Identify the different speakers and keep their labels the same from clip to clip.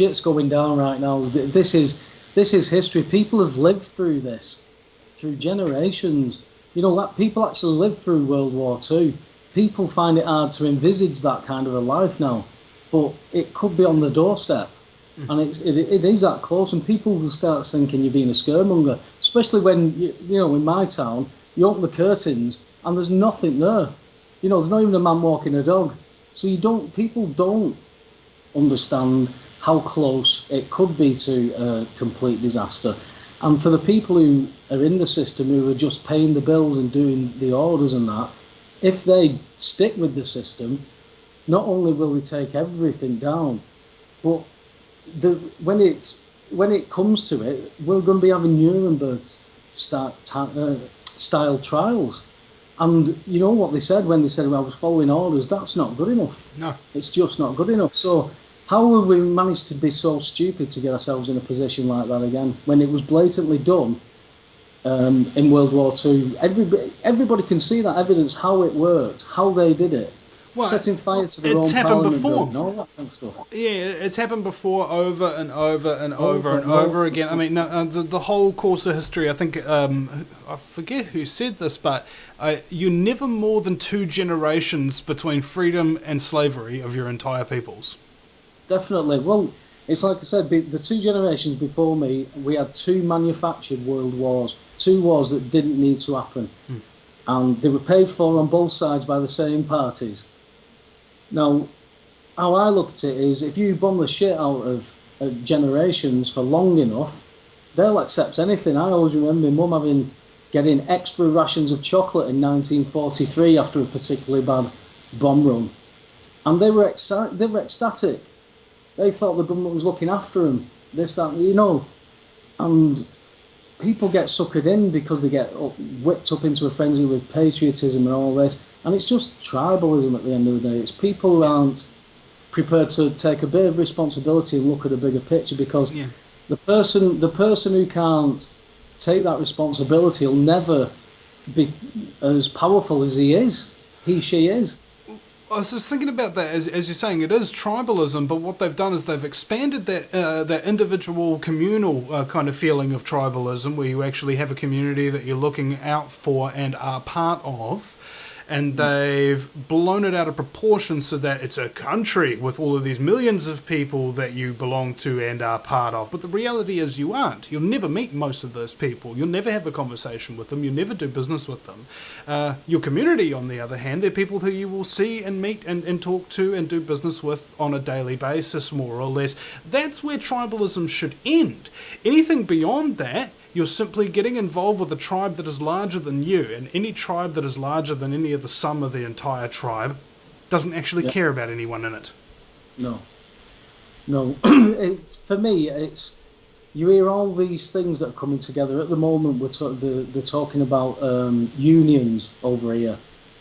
Speaker 1: shit's going down right now. This is history. People have lived through this, through generations. You know, that people actually lived through World War II. People find it hard to envisage that kind of a life now, but it could be on the doorstep, and it is that close. And people will start thinking you're being a scaremonger, especially when you know, in my town, you open the curtains and there's nothing there. You know, there's not even a man walking a dog. So people don't understand how close it could be to a complete disaster. And for the people who are in the system, who are just paying the bills and doing the orders and that, if they stick with the system, not only will they take everything down, but when it comes to it, we're going to be having Nuremberg style trials. And you know what they said when they said, well, I was following orders? That's not good enough. No. It's just not good enough. So how have we managed to be so stupid to get ourselves in a position like that again, when it was blatantly done in World War II? Everybody can see that evidence, how it worked, how they did it. Well, setting fire to their own parliament building, all that kind of stuff.
Speaker 2: Yeah, it's happened before, over and over and over again. I mean, the whole course of history, I think, I forget who said this, but you're never more than 2 generations between freedom and slavery of your entire peoples. Definitely.
Speaker 1: Well, it's like I said, the 2 generations before me, we had 2 manufactured world wars, 2 wars that didn't need to happen. And they were paid for on both sides by the same parties. Now, how I look at it is, if you bomb the shit out of generations for long enough, they'll accept anything. I always remember my mum getting extra rations of chocolate in 1943 after a particularly bad bomb run. And they were ecstatic. They thought the government was looking after them. This, that, you know. And people get suckered in because they get whipped up into a frenzy with patriotism and all this. And it's just tribalism at the end of the day. It's people who aren't prepared to take a bit of responsibility and look at a bigger picture, because the person who can't take that responsibility will never be as powerful as she is.
Speaker 2: I was just thinking about that, as you're saying, it is tribalism, but what they've done is they've expanded that individual communal kind of feeling of tribalism, where you actually have a community that you're looking out for and are part of. And they've blown it out of proportion so that it's a country with all of these millions of people that you belong to and are part of. But the reality is you aren't. You'll never meet most of those people. You'll never have a conversation with them. You'll never do business with them. Your community, on the other hand, they're people who you will see and meet and talk to and do business with on a daily basis, more or less. That's where tribalism should end. Anything beyond that, you're simply getting involved with a tribe that is larger than you, and any tribe that is larger than any of the sum of the entire tribe doesn't actually care about anyone in it.
Speaker 1: No. For me, it's, you hear all these things that are coming together. At the moment, they're talking about unions over here.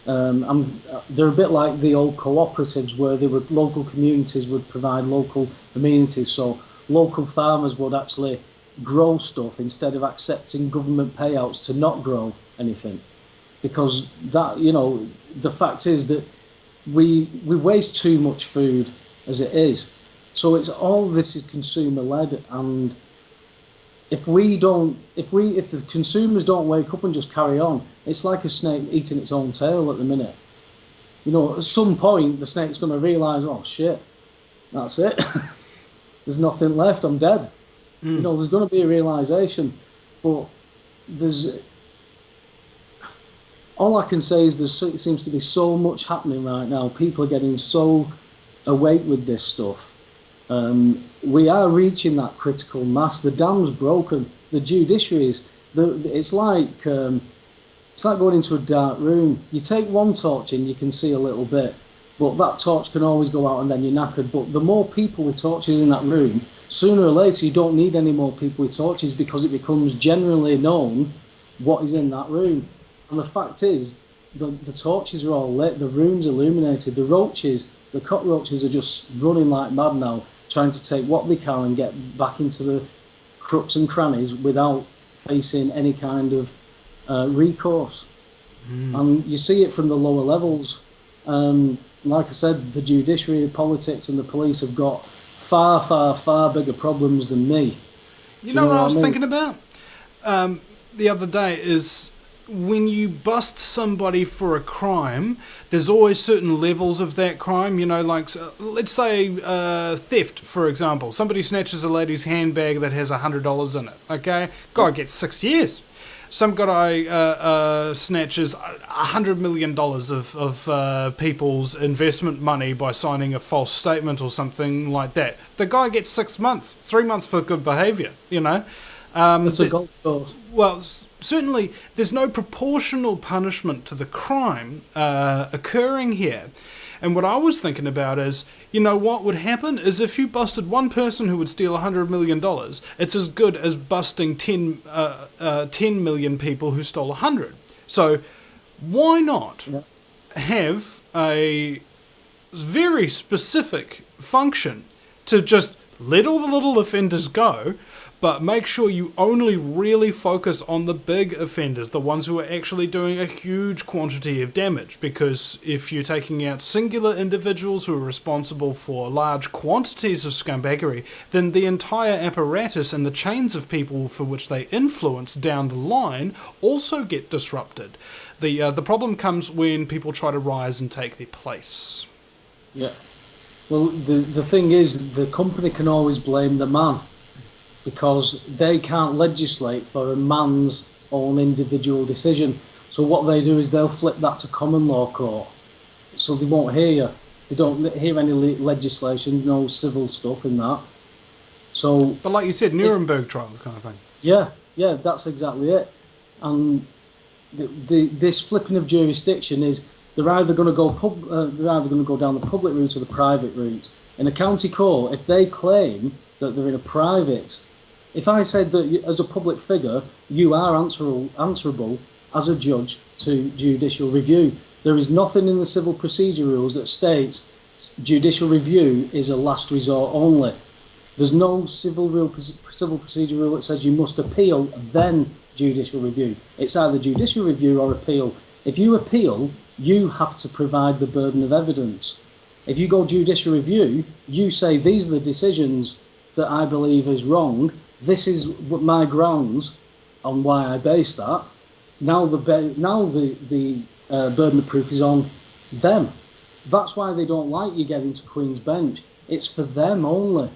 Speaker 1: They're a bit like the old cooperatives, where local communities would provide local amenities, so local farmers would actually grow stuff instead of accepting government payouts to not grow anything, because that, you know, the fact is that we waste too much food as it is. So it's all this is consumer led, and if the consumers don't wake up and just carry on, it's like a snake eating its own tail at the minute. You know, at some point the snake's going to realise, oh shit, that's it. There's nothing left, I'm dead. You know, there's going to be a realisation, but all I can say is it seems to be so much happening right now. People are getting so awake with this stuff. We are reaching that critical mass. The dam's broken. The judiciaries, it's like going into a dark room. You take one torch in, you can see a little bit, but that torch can always go out and then you're knackered. But the more people with torches in that room, sooner or later you don't need any more people with torches, because it becomes generally known what is in that room. And the fact is, the torches are all lit, the room's illuminated, the cockroaches are just running like mad now, trying to take what they can and get back into the crooks and crannies without facing any kind of recourse. And you see it from the lower levels. Like I said, the judiciary, politics and the police have got far, far, far bigger problems than me.
Speaker 2: You know what I was thinking about the other day is when you bust somebody for a crime, there's always certain levels of that crime, you know, like, let's say theft, for example. Somebody snatches a lady's handbag that has $100 in it, okay? Guy gets 6 years. Some guy snatches $100 million of people's investment money by signing a false statement or something like that. The guy gets 6 months, 3 months for good behaviour, you know?
Speaker 1: It's a golf course.
Speaker 2: Well, certainly there's no proportional punishment to the crime occurring here. And what I was thinking about is, you know, what would happen is if you busted one person who would steal $100 million, it's as good as busting 10 million people who stole 100. So why not have a very specific function to just let all the little offenders go, but make sure you only really focus on the big offenders, the ones who are actually doing a huge quantity of damage. Because if you're taking out singular individuals who are responsible for large quantities of scumbaggery, then the entire apparatus and the chains of people for which they influence down the line also get disrupted. The problem comes when people try to rise and take their place.
Speaker 1: Yeah. Well, the thing is, the company can always blame the man, because they can't legislate for a man's own individual decision. So what they do is they'll flip that to common law court. So they won't hear you. They don't hear any legislation, no civil stuff in that. So,
Speaker 2: but like you said, Nuremberg trials kind of thing.
Speaker 1: Yeah, that's exactly it. And this flipping of jurisdiction is they're either going to go down the public route or the private route. In a county court, if they claim that they're in a private, if I said that as a public figure you are answerable as a judge to judicial review, there is nothing in the civil procedure rules that states judicial review is a last resort only. There's no civil procedure rule that says you must appeal then judicial review. It's either judicial review or appeal. If you appeal, you have to provide the burden of evidence. If you go judicial review, you say these are the decisions that I believe is wrong. This is what my grounds on why I base that. Now the burden of proof is on them. That's why they don't like you getting to Queen's Bench. It's for them only,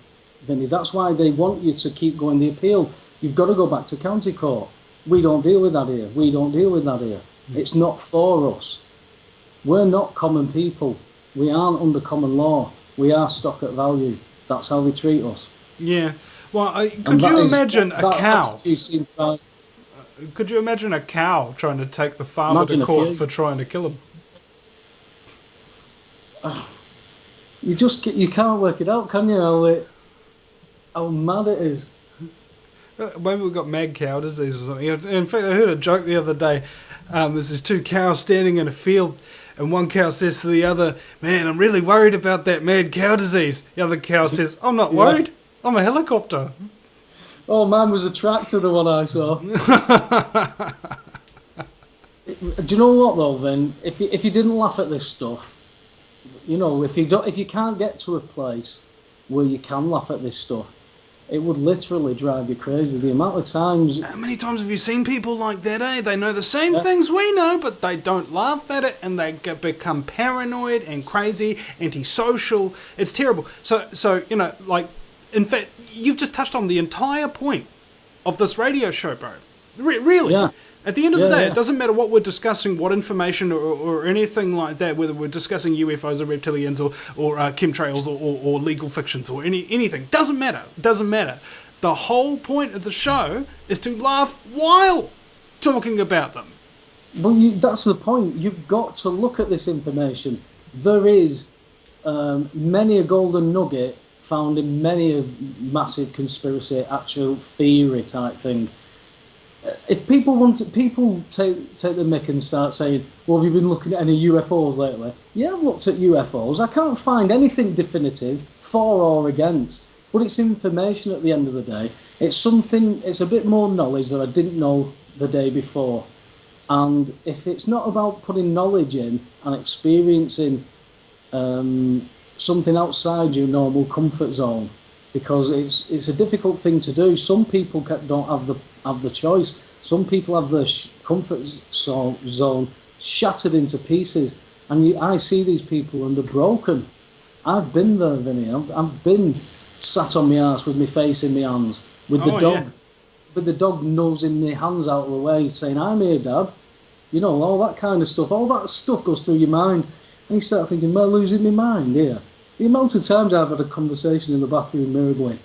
Speaker 1: Vinny. That's why they want you to keep going the appeal. You've got to go back to county court. We don't deal with that here. We don't deal with that here. It's not for us. We're not common people. We aren't under common law. We are stock at value. That's how they treat us.
Speaker 2: Yeah. Well, could you imagine a cow? Could you imagine a cow trying to take the farmer to court for trying to kill him?
Speaker 1: You can't work it out, can you? How mad it is.
Speaker 2: Maybe we've got mad cow disease or something. In fact, I heard a joke the other day. There's these two cows standing in a field, and one cow says to the other, "Man, I'm really worried about that mad cow disease." The other cow says, "I'm not worried. I'm a helicopter."
Speaker 1: Oh, mine was a tractor, the one I saw. Do you know what though? Then, if you didn't laugh at this stuff, you know, if you can't get to a place where you can laugh at this stuff, it would literally drive you crazy. The amount of times.
Speaker 2: How many times have you seen people like that, eh? They know the same things we know, but they don't laugh at it, and they become paranoid and crazy, antisocial. It's terrible. So you know, like, in fact, you've just touched on the entire point of this radio show, bro. Really. Yeah. At the end of the day, it doesn't matter what we're discussing, what information or anything like that, whether we're discussing UFOs or reptilians or chemtrails or legal fictions or anything. Doesn't matter. Doesn't matter. The whole point of the show is to laugh while talking about them.
Speaker 1: Well, that's the point. You've got to look at this information. There is many a golden nugget found in many a massive conspiracy, actual theory type thing. If people take the mick and start saying, well, have you been looking at any UFOs lately? Yeah, I've looked at UFOs. I can't find anything definitive for or against, but it's information at the end of the day. It's a bit more knowledge that I didn't know the day before. And if it's not about putting knowledge in and experiencing something outside your normal comfort zone, because it's a difficult thing to do. Some people don't have the choice. Some people have their comfort zone shattered into pieces, and I see these people and they're broken. I've been there, Vinny. I've been sat on my arse with my face in my hands, with the dog, with the dog nosing my hands out of the way, saying, "I'm here, Dad." You know, all that kind of stuff. All that stuff goes through your mind, and you start thinking, "Am I losing my mind here?" The amount of times I've had a conversation in the bathroom mirror going,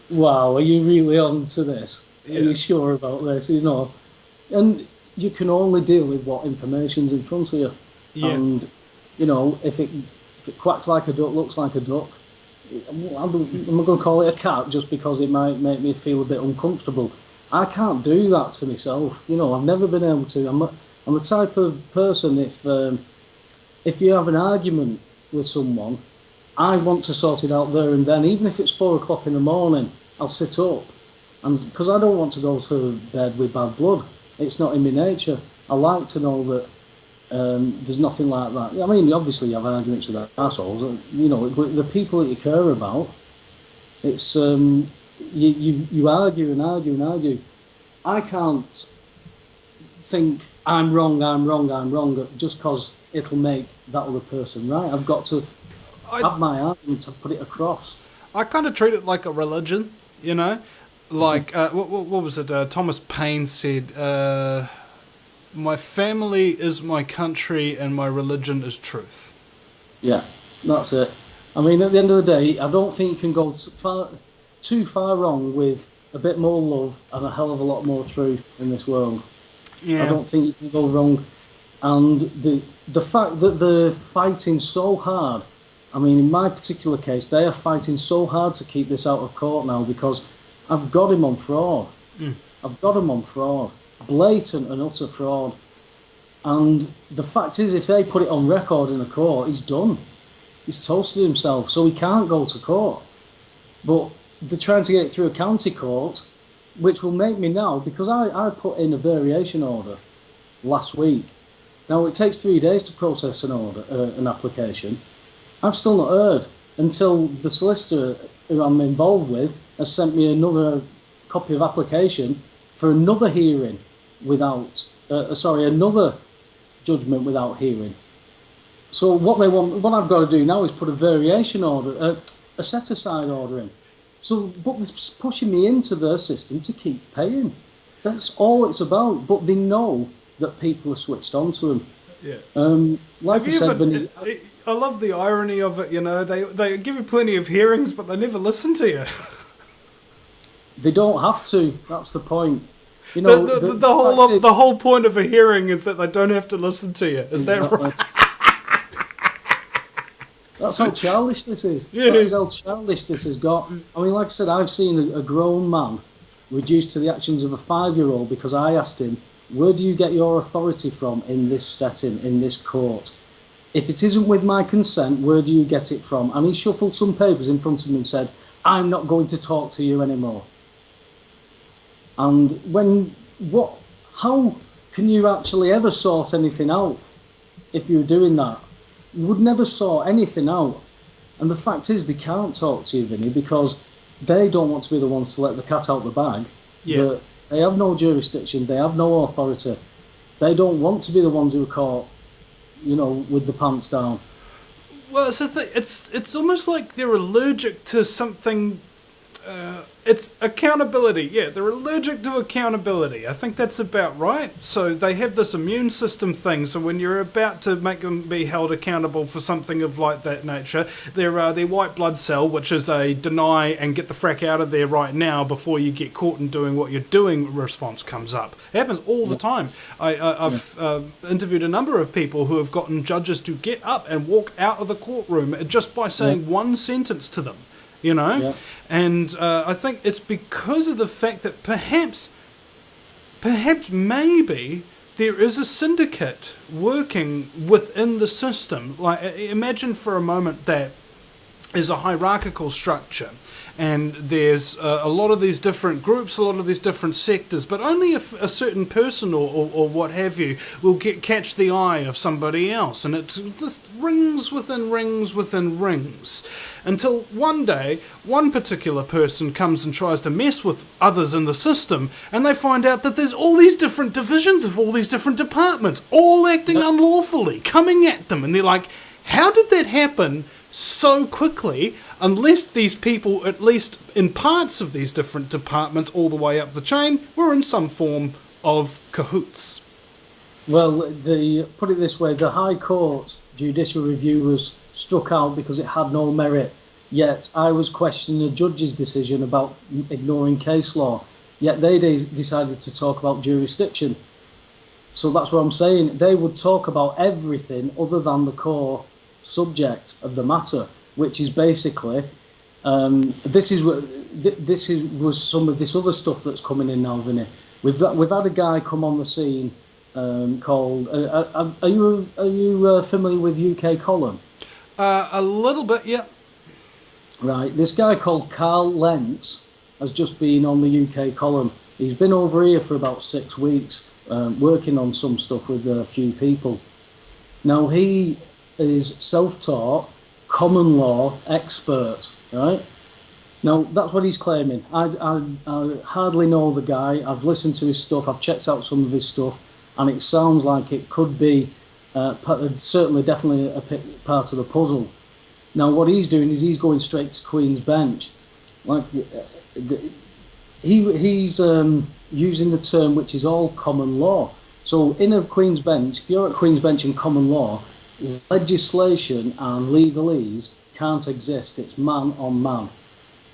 Speaker 1: wow, are you really on to this? Yeah. Are you sure about this? You know, and you can only deal with what information's in front of you. Yeah. And, you know, if it quacks like a duck, looks like a duck, I'm not going to call it a cat just because it might make me feel a bit uncomfortable. I can't do that to myself. You know, I've never been able to. I'm the type of person, if you have an argument with someone, I want to sort it out there and then. Even if it's 4 o'clock in the morning, I'll sit up, and because I don't want to go to bed with bad blood. It's not in my nature. I like to know that there's nothing like that. I mean, obviously you have arguments with assholes, you know, but the people that you care about, it's you argue and argue and argue. I can't think I'm wrong just because it'll make that other person right. I've got to have my argument to put it across.
Speaker 2: I kind of treat it like a religion, you know, like what was it? Thomas Paine said, "My family is my country, and my religion is truth."
Speaker 1: Yeah, that's it. I mean, at the end of the day, I don't think you can go too far wrong with a bit more love and a hell of a lot more truth in this world. Yeah. I don't think you can go wrong. And the fact that they're fighting so hard, I mean, in my particular case, they are fighting so hard to keep this out of court now because I've got him on fraud. I've got him on fraud. Blatant and utter fraud. And the fact is, if they put it on record in a court, he's done. He's toasted himself, so he can't go to court. But they're trying to get it through a county court, which will make me now, because I put in a variation order last week. Now, it takes 3 days to process an application. I've still not heard until the solicitor who I'm involved with has sent me another copy of application for another hearing another judgment without hearing. So what I've got to do now is put a variation order, a set-aside order in. So, but they're pushing me into their system to keep paying. That's all it's about. But they know that people are switched on to them. Yeah. Like I said,
Speaker 2: I love the irony of it. You know, they give you plenty of hearings, but they never listen to you.
Speaker 1: They don't have to. That's the point. You know,
Speaker 2: the whole point of a hearing is that they don't have to listen to you. Is that right?
Speaker 1: That's how childish this is.
Speaker 2: Yeah.
Speaker 1: That is how childish this has got. I mean, like I said, I've seen a grown man reduced to the actions of a 5-year-old because I asked him, "Where do you get your authority from in this setting, in this court? If it isn't with my consent, where do you get it from?" And he shuffled some papers in front of me and said, "I'm not going to talk to you anymore." And how can you actually ever sort anything out if you're doing that? You would never sort anything out. And the fact is, they can't talk to you, Vinny, because they don't want to be the ones to let the cat out the bag. Yeah. They have no jurisdiction. They have no authority. They don't want to be the ones who are caught, you know, with the pants down.
Speaker 2: Well, it's almost like they're allergic to something. It's accountability. Yeah, they're allergic to accountability. I think that's about right. So they have this immune system thing. So when you're about to make them be held accountable for something of like that nature, their white blood cell, which is a deny and get the frack out of there right now before you get caught in doing what you're doing response comes up. It happens all the time. I've interviewed a number of people who have gotten judges to get up and walk out of the courtroom just by saying one sentence to them. You know, and I think it's because of the fact that perhaps maybe there is a syndicate working within the system. Like, imagine for a moment that is a hierarchical structure. And there's a lot of these different groups, a lot of these different sectors, but only if a certain person or what have you will catch the eye of somebody else. And it just rings within rings within rings. Until one day, one particular person comes and tries to mess with others in the system, and they find out that there's all these different divisions of all these different departments, all acting unlawfully, coming at them. And they're like, how did that happen so quickly, unless these people, at least in parts of these different departments all the way up the chain, were in some form of cahoots?
Speaker 1: Well, put it this way, the High Court judicial review was struck out because it had no merit, yet I was questioning a judge's decision about ignoring case law, yet they decided to talk about jurisdiction. So that's what I'm saying. They would talk about everything other than the core subject of the matter, which is basically this was some of this other stuff that's coming in now, Vinny. We've had a guy come on the scene called. Are you familiar with UK Column?
Speaker 2: A little bit, yeah.
Speaker 1: Right. This guy called Carl Lentz has just been on the UK Column. He's been over here for about 6 weeks, working on some stuff with a few people. Now he is self-taught common law expert, right? Now that's what he's claiming. I hardly know the guy. I've listened to his stuff. I've checked out some of his stuff, and it sounds like it could be certainly, definitely a part of the puzzle. Now what he's doing is he's going straight to Queen's Bench. Like he's using the term which is all common law. So in a Queen's Bench, if you're at Queen's Bench in common law, legislation and legalese can't exist. It's man on man.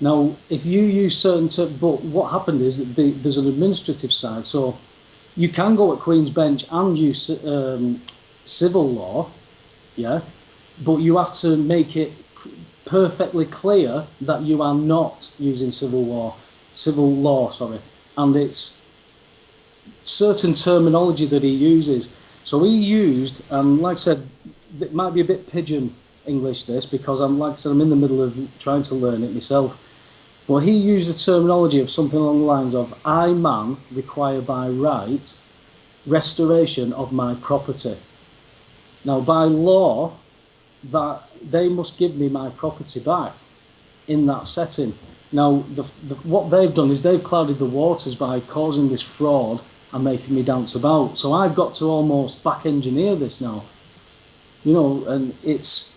Speaker 1: Now, if you use certain but what happened is that there's an administrative side. So you can go at Queen's Bench and use civil law, yeah, but you have to make it perfectly clear that you are not using civil law, and it's certain terminology that he uses. So he used, like I said, it might be a bit pigeon English this, because I'm in the middle of trying to learn it myself. Well, he used the terminology of something along the lines of, I, man, require by right restoration of my property. Now, by law, that they must give me my property back in that setting. Now, what they've done is they've clouded the waters by causing this fraud and making me dance about. So I've got to almost back engineer this now, and it's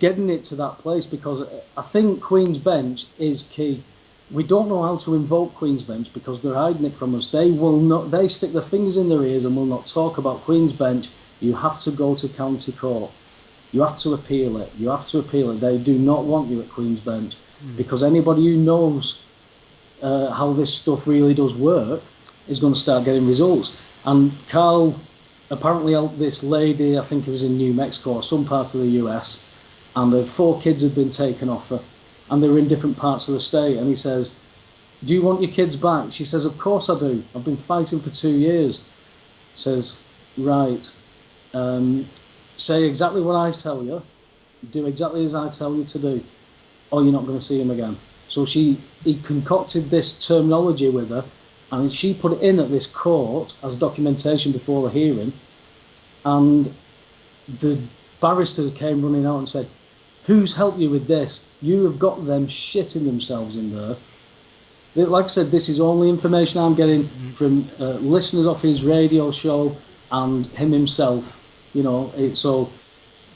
Speaker 1: getting it to that place, because I think Queen's Bench is key. We don't know how to invoke Queen's Bench because they're hiding it from us. They stick their fingers in their ears and will not talk about Queen's Bench. You have to go to county court. You have to appeal it. They do not want you at Queen's Bench, because anybody who knows how this stuff really does work is going to start getting results. And Carl apparently helped this lady, I think it was in New Mexico or some part of the US, and the 4 kids had been taken off her, and they were in different parts of the state. And he says, do you want your kids back? She says, of course I do. I've been fighting for 2 years. He says, right, say exactly what I tell you, do exactly as I tell you to do, or you're not going to see him again. So he concocted this terminology with her, and she put it in at this court as documentation before the hearing, and the barrister came running out and said, who's helped you with this? You have got them shitting themselves in there. Like I said, this is only information I'm getting from listeners off his radio show and him himself. So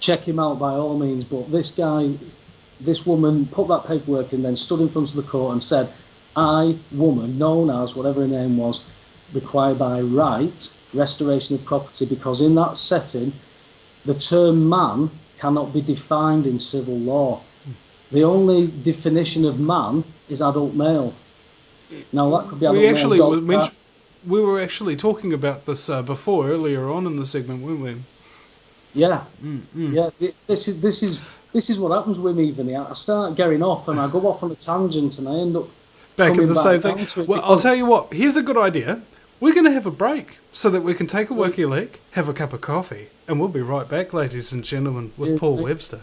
Speaker 1: check him out by all means. But this woman put that paperwork in, then stood in front of the court and said, I, woman, known as whatever her name was, require by right restoration of property, because in that setting, the term man cannot be defined in civil law. The only definition of man is adult male. Now that could be adult male.
Speaker 2: We were actually talking about this before, earlier on in the segment, weren't we?
Speaker 1: Yeah, yeah. This is what happens with me, Vinny. I start getting off, and I go off on a tangent, and I end up
Speaker 2: back in the same thing. Well, I'll tell you what. Here's a good idea. We're going to have a break so that we can take a wakey leak, have a cup of coffee, and we'll be right back, ladies and gentlemen, with Paul Webster.